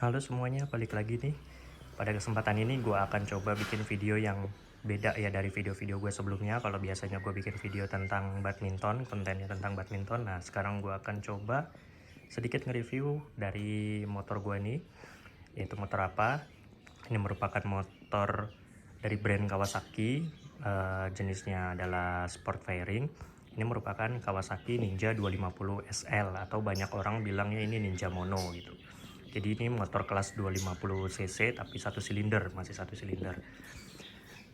Halo semuanya, balik lagi nih. Pada kesempatan ini gue akan coba bikin video yang beda ya dari video-video gue sebelumnya. Kalau biasanya gue bikin video tentang badminton, kontennya tentang badminton. Nah, sekarang gue akan coba sedikit nge-review dari motor gue ini. Yaitu motor apa? Ini merupakan motor dari brand Kawasaki. Jenisnya adalah sport fairing. Ini merupakan Kawasaki Ninja 250 SL atau banyak orang bilangnya ini Ninja Mono gitu. Jadi ini motor kelas 250 cc tapi masih satu silinder.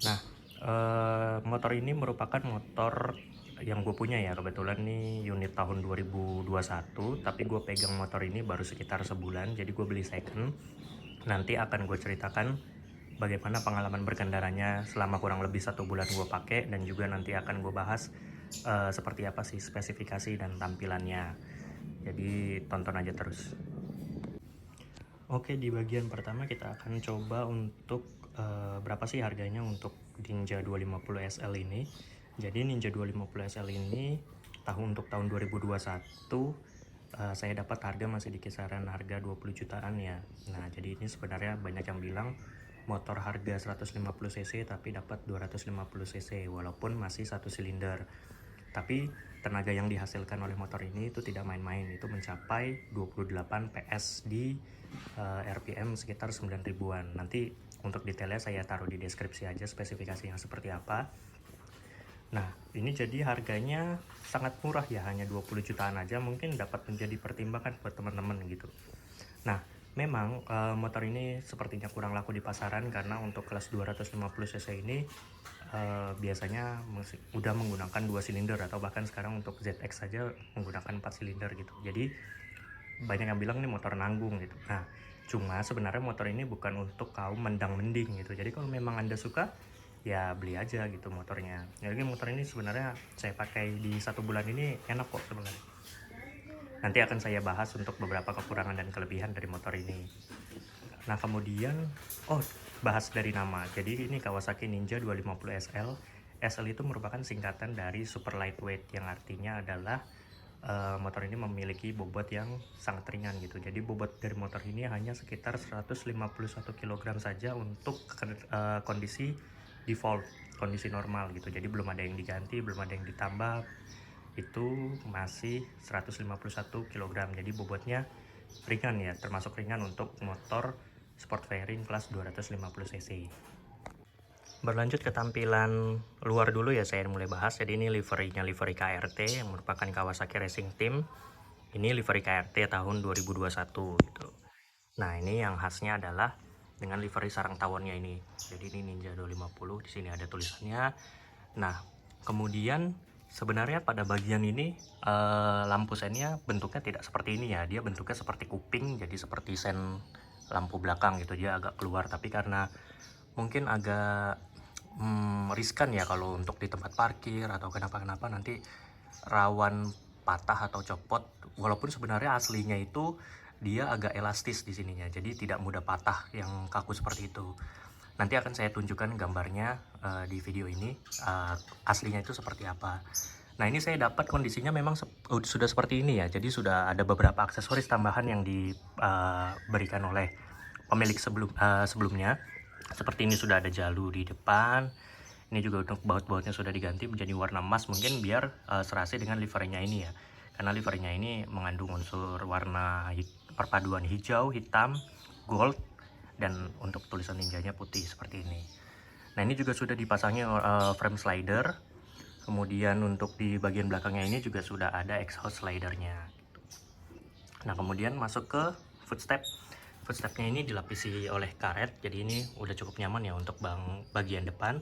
Nah, motor ini merupakan motor yang gue punya ya, kebetulan nih unit tahun 2021, tapi gue pegang motor ini baru sekitar sebulan, jadi gue beli second. Nanti akan gue ceritakan bagaimana pengalaman berkendaranya selama kurang lebih 1 bulan gue pakai, dan juga nanti akan gue bahas seperti apa sih spesifikasi dan tampilannya. Jadi tonton aja terus. Oke, di bagian pertama kita akan coba untuk berapa sih harganya untuk Ninja 250 SL ini. Jadi Ninja 250 SL ini untuk tahun 2021 saya dapat harga masih di kisaran harga 20 jutaan ya. Nah, jadi ini sebenarnya banyak yang bilang motor harga 150 cc tapi dapat 250 cc walaupun masih satu silinder. Tapi tenaga yang dihasilkan oleh motor ini itu tidak main-main, itu mencapai 28 PS di RPM sekitar 9 ribuan. Nanti untuk detailnya saya taruh di deskripsi aja spesifikasinya seperti apa. Nah, ini jadi harganya sangat murah ya, hanya 20 jutaan aja, mungkin dapat menjadi pertimbangan buat teman-teman gitu. Nah, memang motor ini sepertinya kurang laku di pasaran karena untuk kelas 250 cc ini biasanya udah menggunakan 2 silinder atau bahkan sekarang untuk ZX saja menggunakan 4 silinder gitu. Jadi banyak yang bilang ini motor nanggung gitu. Nah, cuma sebenarnya motor ini bukan untuk kaum mendang-mending gitu. Jadi kalau memang Anda suka, ya beli aja gitu motornya. Jadi motor ini sebenarnya saya pakai di 1 bulan ini enak kok sebenarnya. Nanti akan saya bahas untuk beberapa kekurangan dan kelebihan dari motor ini. Nah, kemudian bahas dari nama. Jadi ini Kawasaki Ninja 250 SL. SL itu merupakan singkatan dari super lightweight, yang artinya adalah motor ini memiliki bobot yang sangat ringan gitu. Jadi bobot dari motor ini hanya sekitar 151 kg saja untuk kondisi default, kondisi normal gitu. Jadi belum ada yang diganti, belum ada yang ditambah. Itu masih 151 kg. Jadi bobotnya ringan ya, termasuk ringan untuk motor sport fairing kelas 250 cc. Berlanjut ke tampilan luar dulu ya, saya mulai bahas. Jadi ini liverynya livery KRT yang merupakan Kawasaki Racing Team. Ini livery KRT tahun 2021 gitu. Nah, ini yang khasnya adalah dengan livery sarang tawonnya ini. Jadi ini Ninja 250, di sini ada tulisannya. Nah, kemudian sebenarnya pada bagian ini lampu sennya bentuknya tidak seperti ini ya. Dia bentuknya seperti kuping, jadi seperti sen lampu belakang gitu. Dia agak keluar, tapi karena mungkin agak riskan ya kalau untuk di tempat parkir atau kenapa-kenapa nanti rawan patah atau copot. Walaupun sebenarnya aslinya itu dia agak elastis di sininya, jadi tidak mudah patah yang kaku seperti itu. Nanti akan saya tunjukkan gambarnya di video ini, aslinya itu seperti apa. Nah, ini saya dapat kondisinya memang sudah seperti ini ya. Jadi sudah ada beberapa aksesoris tambahan yang diberikan oleh pemilik sebelumnya. Seperti ini sudah ada jalu di depan. Ini juga untuk baut-bautnya sudah diganti menjadi warna emas, mungkin biar serasi dengan liverynya ini ya. Karena liverynya ini mengandung unsur warna perpaduan hijau, hitam, gold, dan untuk tulisan ninjanya putih seperti ini. Nah, ini juga sudah dipasangnya frame slider. Kemudian untuk di bagian belakangnya ini juga sudah ada exhaust slidernya. Nah, kemudian masuk ke footstep. Footstepnya ini dilapisi oleh karet, jadi ini udah cukup nyaman ya untuk bagian depan.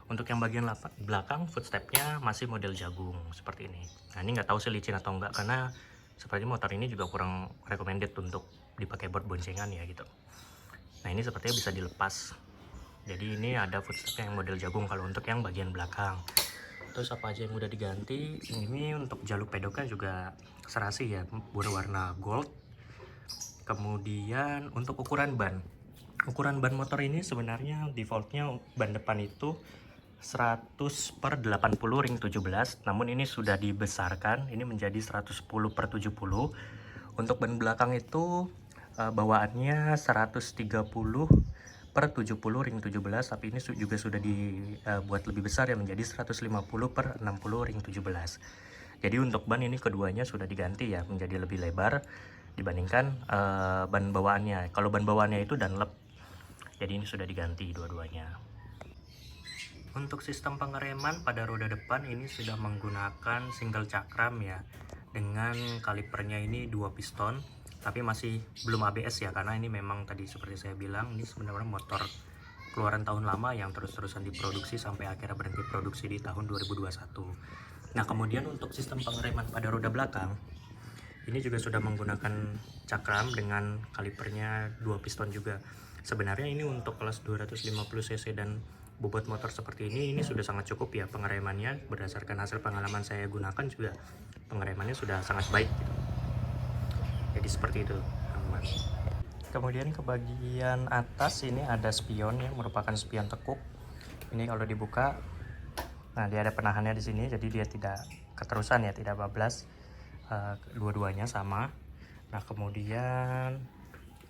Untuk yang bagian belakang, footstepnya masih model jagung seperti ini. Nah, ini nggak tahu sih licin atau enggak, karena seperti motor ini juga kurang recommended untuk dipakai buat boncengan ya gitu. Nah, ini sepertinya bisa dilepas. Jadi ini ada footstepnya yang model jagung kalau untuk yang bagian belakang. Terus apa aja yang udah diganti? Ini untuk jaluk pedoknya juga serasi ya, berwarna gold. Kemudian untuk ukuran ban motor ini sebenarnya defaultnya ban depan itu 100/80 ring 17, namun ini sudah dibesarkan, ini menjadi 110/70. Untuk ban belakang itu bawaannya 130 per 70 ring 17, tapi ini juga sudah dibuat lebih besar ya, menjadi 150 per 60 ring 17. Jadi untuk ban ini keduanya sudah diganti ya, menjadi lebih lebar dibandingkan ban bawaannya. Kalau ban bawaannya itu Dunlop, jadi ini sudah diganti dua-duanya. Untuk sistem pengereman pada roda depan ini sudah menggunakan single cakram ya, dengan kalipernya ini 2 piston, tapi masih belum ABS ya, karena ini memang tadi seperti saya bilang, ini sebenarnya motor keluaran tahun lama yang terus-terusan diproduksi sampai akhirnya berhenti produksi di tahun 2021. Nah, kemudian untuk sistem pengereman pada roda belakang ini juga sudah menggunakan cakram dengan kalipernya 2 piston juga. Sebenarnya ini untuk kelas 250 cc dan bobot motor seperti ini sudah sangat cukup ya pengeremannya. Berdasarkan hasil pengalaman saya gunakan juga pengeremannya sudah sangat baik gitu. Jadi seperti itu, teman-teman. Kemudian ke bagian atas ini ada spion yang merupakan spion tekuk. Ini kalau dibuka, nah dia ada penahannya di sini, jadi dia tidak keterusan ya, tidak bablas. Dua-duanya sama. Nah, kemudian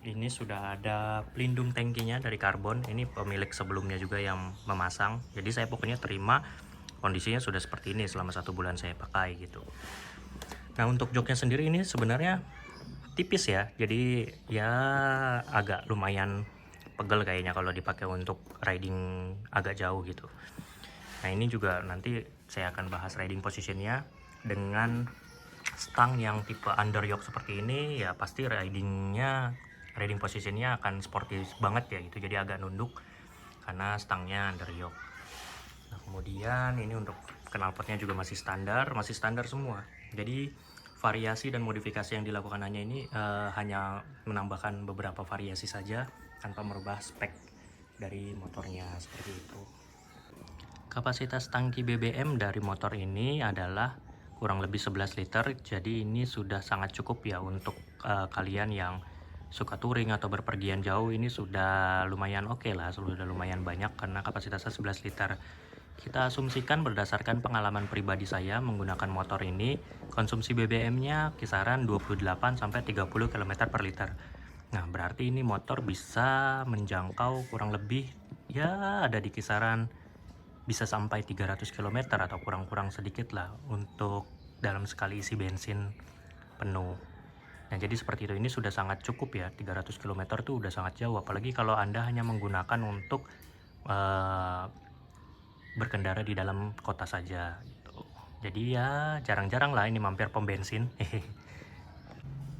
ini sudah ada pelindung tangkinya dari karbon. Ini pemilik sebelumnya juga yang memasang, jadi saya pokoknya terima kondisinya sudah seperti ini selama 1 bulan saya pakai gitu. Nah, untuk joknya sendiri ini sebenarnya tipis ya, jadi ya agak lumayan pegel kayaknya kalau dipakai untuk riding agak jauh gitu. Nah, ini juga nanti saya akan bahas riding positionnya. Dengan stang yang tipe under yoke seperti ini ya, pasti riding positionnya akan sporty banget ya gitu, jadi agak nunduk karena stangnya under yoke. Nah, kemudian ini untuk knalpotnya juga masih standar semua. Jadi variasi dan modifikasi yang dilakukan hanya menambahkan beberapa variasi saja tanpa merubah spek dari motornya seperti itu. Kapasitas tangki BBM dari motor ini adalah kurang lebih 11 liter, jadi ini sudah sangat cukup ya untuk kalian yang suka touring atau berpergian jauh. Ini sudah lumayan oke lah, sudah lumayan banyak karena kapasitasnya 11 liter. Kita asumsikan berdasarkan pengalaman pribadi saya menggunakan motor ini, konsumsi BBM-nya kisaran 28-30 km per liter. Nah, berarti ini motor bisa menjangkau kurang lebih ya ada di kisaran bisa sampai 300 km atau kurang-kurang sedikit lah untuk dalam sekali isi bensin penuh. Nah, jadi seperti itu, ini sudah sangat cukup ya, 300 km tuh udah sangat jauh, apalagi kalau Anda hanya menggunakan untuk berkendara di dalam kota saja gitu. Jadi ya jarang-jarang lah ini mampir pom bensin.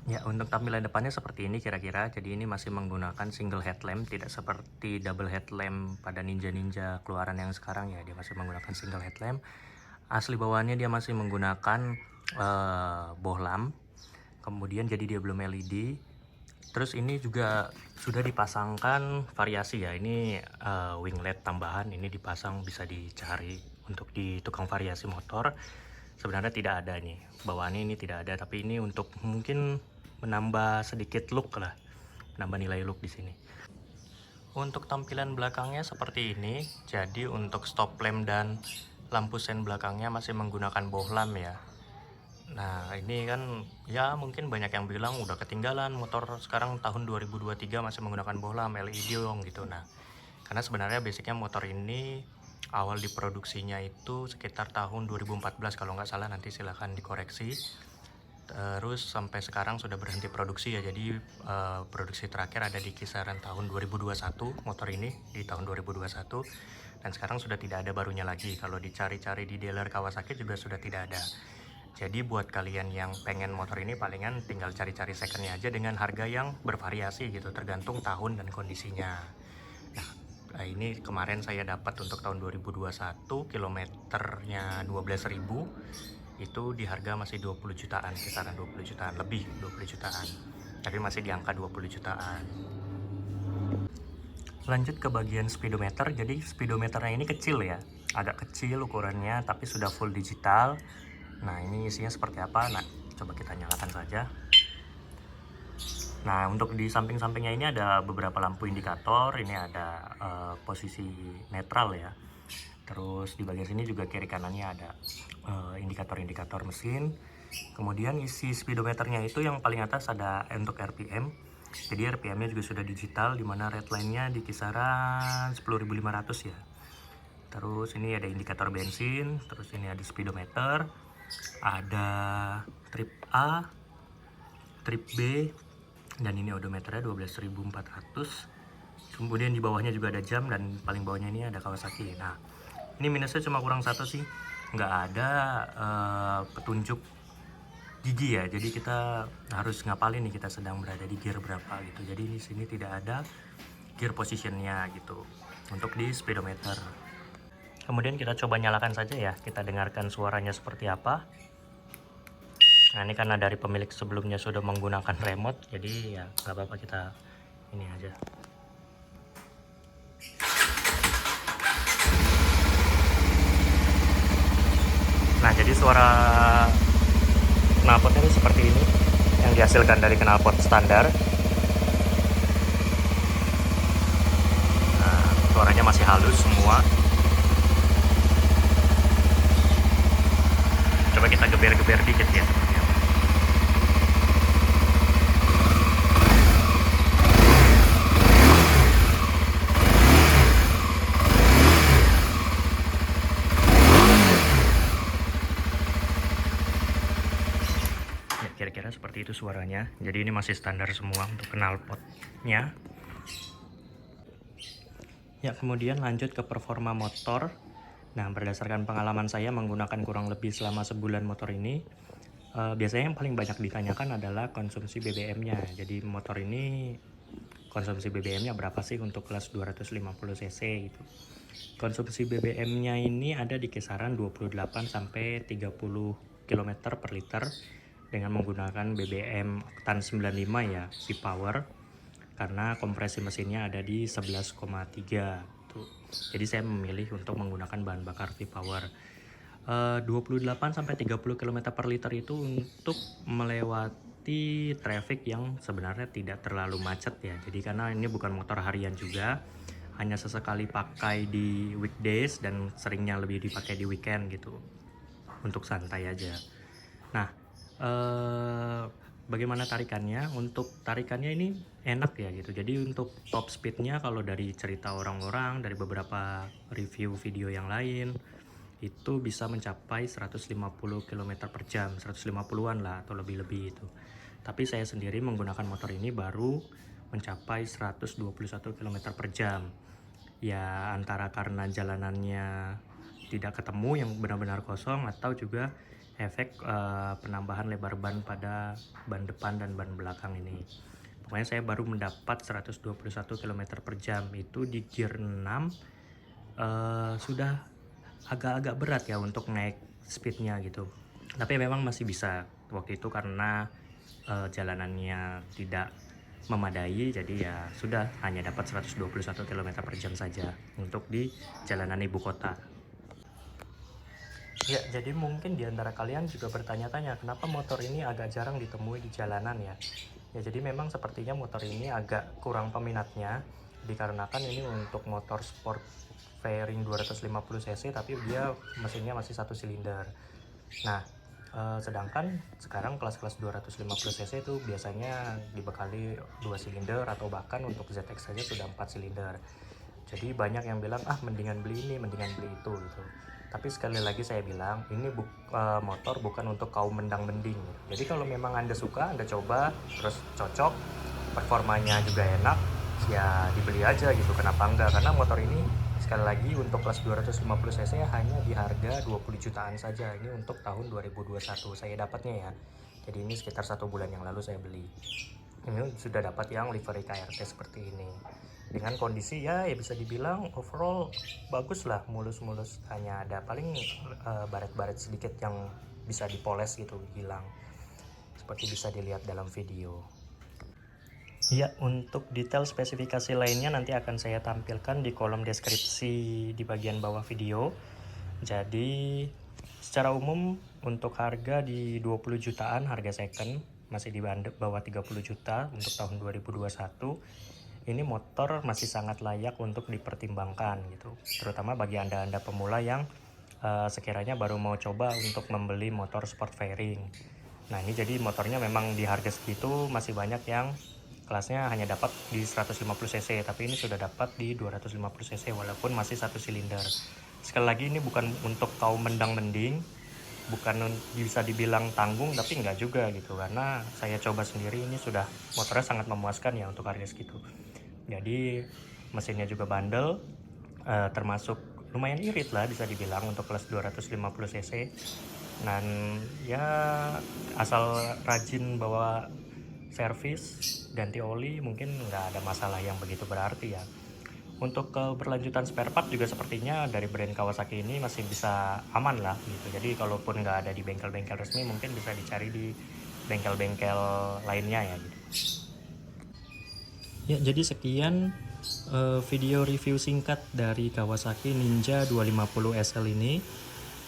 Ya, untuk tampilan depannya seperti ini kira-kira. Jadi ini masih menggunakan single headlamp, tidak seperti double headlamp pada Ninja keluaran yang sekarang ya. Dia masih menggunakan single headlamp. Asli bawaannya dia masih menggunakan bohlam. Kemudian jadi dia belum LED. Terus ini juga sudah dipasangkan variasi ya. Ini wing LED tambahan, ini dipasang, bisa dicari untuk di tukang variasi motor. Sebenarnya tidak ada nih, bawaannya ini tidak ada, tapi ini untuk mungkin menambah sedikit look lah, menambah nilai look di sini. Untuk tampilan belakangnya seperti ini. Jadi untuk stop lamp dan lampu sen belakangnya masih menggunakan bohlam ya. Nah, ini kan ya mungkin banyak yang bilang udah ketinggalan, motor sekarang tahun 2023 masih menggunakan bohlam LED dong gitu. Nah, karena sebenarnya basicnya motor ini awal diproduksinya itu sekitar tahun 2014 kalau nggak salah, nanti silahkan dikoreksi. Terus sampai sekarang sudah berhenti produksi ya, jadi produksi terakhir ada di kisaran tahun 2021 motor ini, di tahun 2021, dan sekarang sudah tidak ada barunya lagi. Kalau dicari-cari di dealer Kawasaki juga sudah tidak ada. Jadi buat kalian yang pengen motor ini palingan tinggal cari-cari secondnya aja dengan harga yang bervariasi gitu, tergantung tahun dan kondisinya. Nah, ini kemarin saya dapat untuk tahun 2021, kilometernya 12.000, itu di harga masih 20 jutaan, kisaran 20 jutaan, lebih 20 jutaan, tapi masih di angka 20 jutaan. Lanjut ke bagian speedometer. Jadi speedometernya ini kecil ya, agak kecil ukurannya, tapi sudah full digital. Nah, ini isinya seperti apa? Nah, coba kita nyalakan saja. Nah, untuk di samping-sampingnya ini ada beberapa lampu indikator. Ini ada posisi netral ya. Terus di bagian sini juga kiri kanannya ada indikator-indikator mesin. Kemudian isi speedometernya itu yang paling atas ada untuk RPM. Jadi RPM-nya juga sudah digital, dimana redline-nya di kisaran 10.500 ya. Terus ini ada indikator bensin, terus ini ada speedometer, ada trip A, trip B, dan ini odometernya 12.400. Kemudian di bawahnya juga ada jam, dan paling bawahnya ini ada Kawasaki. Nah, ini minusnya cuma kurang satu sih, nggak ada petunjuk gigi ya. Jadi kita harus ngapalin nih kita sedang berada di gear berapa gitu. Jadi di sini tidak ada gear positionnya gitu untuk di speedometer. Kemudian kita coba nyalakan saja ya, kita dengarkan suaranya seperti apa. Nah, ini karena dari pemilik sebelumnya sudah menggunakan remote, jadi ya nggak apa-apa, kita ini aja. Nah, jadi suara knalpotnya ini seperti ini, yang dihasilkan dari knalpot standar. Nah, suaranya masih halus semua. Coba kita geber-geber dikit ya. Kira-kira seperti itu suaranya. Jadi ini masih standar semua untuk knalpotnya. Ya, kemudian lanjut ke performa motor. Nah, berdasarkan pengalaman saya menggunakan kurang lebih selama sebulan motor ini, biasanya yang paling banyak ditanyakan adalah konsumsi BBM-nya. Jadi motor ini konsumsi BBM-nya berapa sih untuk kelas 250 cc gitu. Konsumsi BBM-nya ini ada di kisaran 28 sampai 30 km per liter dengan menggunakan BBM oktan 95 ya, V-Power, karena kompresi mesinnya ada di 11,3 tuh. Jadi saya memilih untuk menggunakan bahan bakar V-Power. 28 sampai 30 km per liter itu untuk melewati traffic yang sebenarnya tidak terlalu macet ya. Jadi karena ini bukan motor harian juga, hanya sesekali pakai di weekdays dan seringnya lebih dipakai di weekend gitu, untuk santai aja. Nah, bagaimana tarikannya? Untuk tarikannya ini enak ya gitu. Jadi untuk top speednya, kalau dari cerita orang-orang, dari beberapa review video yang lain, itu bisa mencapai 150 km per jam, 150-an lah atau lebih-lebih itu. Tapi saya sendiri menggunakan motor ini baru mencapai 121 km per jam. Ya antara karena jalanannya tidak ketemu yang benar-benar kosong, atau juga efek penambahan lebar ban pada ban depan dan ban belakang ini. Pokoknya saya baru mendapat 121 km per jam itu di gear 6. Sudah agak-agak berat ya untuk naik speednya gitu, tapi memang masih bisa waktu itu karena jalanannya tidak memadai, jadi ya sudah hanya dapat 121 km per jam saja untuk di jalanan ibu kota. Ya, jadi mungkin di antara kalian juga bertanya-tanya kenapa motor ini agak jarang ditemui di jalanan ya. Ya, jadi memang sepertinya motor ini agak kurang peminatnya, dikarenakan ini untuk motor sport fairing 250 cc tapi dia mesinnya masih 1 silinder. Nah, sedangkan sekarang kelas-kelas 250 cc itu biasanya dibekali 2 silinder, atau bahkan untuk ZX saja sudah 4 silinder. Jadi banyak yang bilang mendingan beli ini, mendingan beli itu gitu. Tapi sekali lagi saya bilang, ini motor bukan untuk kaum mendang-mending. Jadi kalau memang Anda suka, Anda coba, terus cocok, performanya juga enak, ya dibeli aja gitu, kenapa enggak. Karena motor ini sekali lagi untuk kelas 250 cc hanya di harga 20 jutaan saja. Ini untuk tahun 2021 saya dapatnya ya. Jadi ini sekitar 1 bulan yang lalu saya beli. Ini sudah dapat yang livery KRT seperti ini. Dengan kondisi ya bisa dibilang overall bagus lah, mulus-mulus. Hanya ada paling baret-baret sedikit yang bisa dipoles gitu, hilang. Seperti bisa dilihat dalam video. Ya, untuk detail spesifikasi lainnya nanti akan saya tampilkan di kolom deskripsi di bagian bawah video. Jadi secara umum untuk harga di 20 jutaan harga second, masih di bawah 30 juta untuk tahun 2021. Ini motor masih sangat layak untuk dipertimbangkan gitu, terutama bagi anda pemula yang sekiranya baru mau coba untuk membeli motor sport fairing. Nah, ini jadi motornya memang di harga segitu masih banyak yang sekelasnya hanya dapat di 150 cc, tapi ini sudah dapat di 250 cc walaupun masih satu silinder. Sekali lagi ini bukan untuk kaum mendang-mending, bukan bisa dibilang tanggung, tapi enggak juga gitu, karena saya coba sendiri ini sudah motornya sangat memuaskan ya untuk harga segitu. Jadi mesinnya juga bandel, termasuk lumayan irit lah bisa dibilang untuk kelas 250 cc. Dan ya asal rajin bawa servis, ganti oli, mungkin nggak ada masalah yang begitu berarti ya. Untuk keberlanjutan spare part juga sepertinya dari brand Kawasaki ini masih bisa aman lah gitu. Jadi kalaupun nggak ada di bengkel-bengkel resmi, mungkin bisa dicari di bengkel-bengkel lainnya ya gitu. Ya, jadi sekian video review singkat dari Kawasaki Ninja 250 SL ini.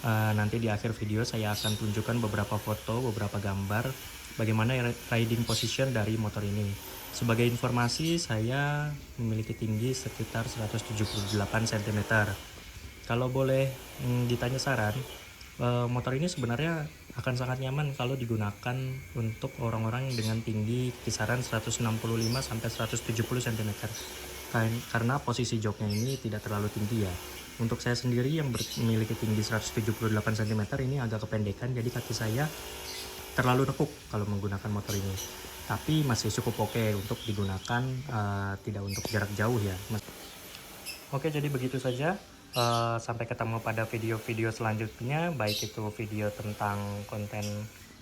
Nanti di akhir video saya akan tunjukkan beberapa foto, beberapa gambar bagaimana riding position dari motor ini. Sebagai informasi, saya memiliki tinggi sekitar 178 cm. Kalau boleh ditanya saran, motor ini sebenarnya akan sangat nyaman kalau digunakan untuk orang-orang dengan tinggi kisaran 165 sampai 170 cm. Karena posisi joknya ini tidak terlalu tinggi ya. Untuk saya sendiri yang memiliki tinggi 178 cm ini agak kependekan, jadi kaki saya terlalu nekuk kalau menggunakan motor ini. Tapi masih cukup oke untuk digunakan, tidak untuk jarak jauh ya. Oke, jadi begitu saja. Sampai ketemu pada video-video selanjutnya, baik itu video tentang konten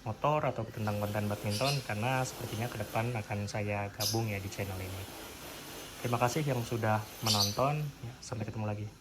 motor atau tentang konten badminton, karena sepertinya ke depan akan saya gabung ya di channel ini. Terima kasih yang sudah menonton. Sampai ketemu lagi.